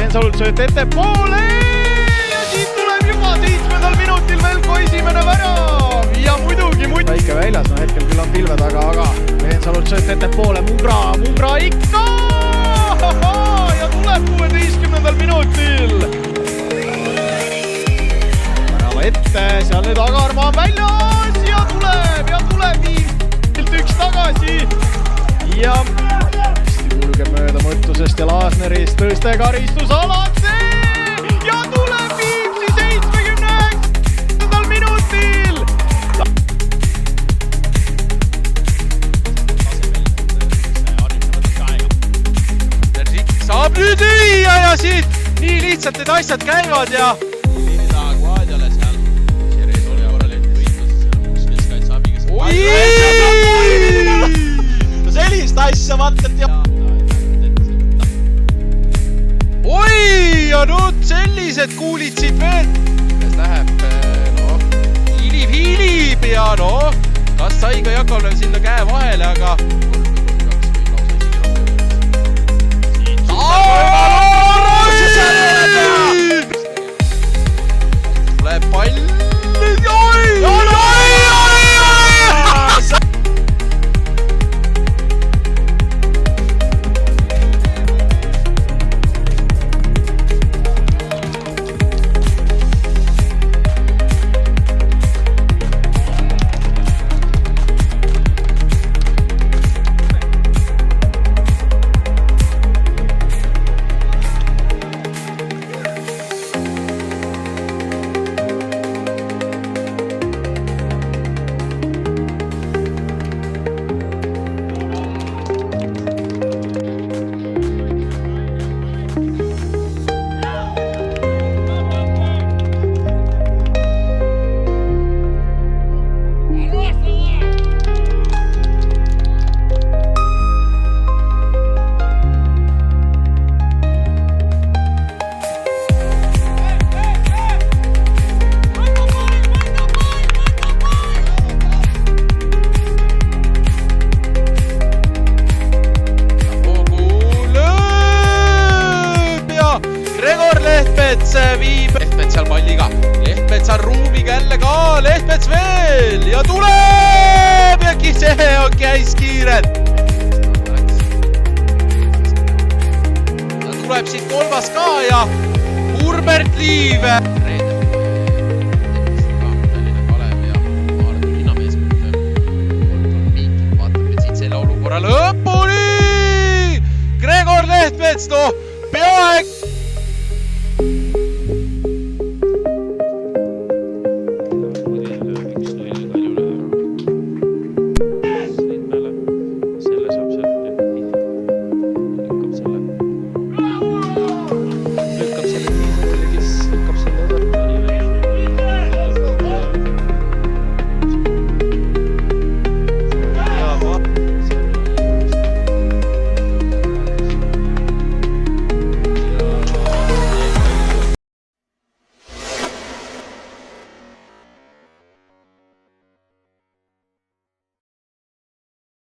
Reinsalult sööt ettepoole ja siit tuleb juba 7. minutil Velko esimene värav ja muidugi väike väljas, no hetkel küll on pilve taga, aga Reinsalult sööt ettepoole, Mungra ikka ja tuleb 16. minutil värava ette, seal nüüd Agarmaa on väljas ja tuleb viiselt üks tagasi ja kulgeb mööda mõttusest ja Laasnerist tõste karistusalasse ja tuleb Viimsi 79. minutil. Saab nüüd lüüa ja siit nii lihtsalt need asjad käivad ja liini taha Guadiale seal. Seres oli korralik võitlus keskkaitseabiga. No sellist asja vaatad ja... Oi, ja nüüd sellised kuulid siit veel. Kes läheb, hiilib ja kas sai ka Jakovlev sinna käe vahele, aga 3-2 tuleb pall. Lehtmets seal palliga, Lehtmets on ruumiga jälle ka, Lehtmets veel ja tuleb ja see on käis kiirelt. Ta tuleb siit kolmas ka ja Urbert Liiv. Lõpuni Gregor Lehtmets, peaaegu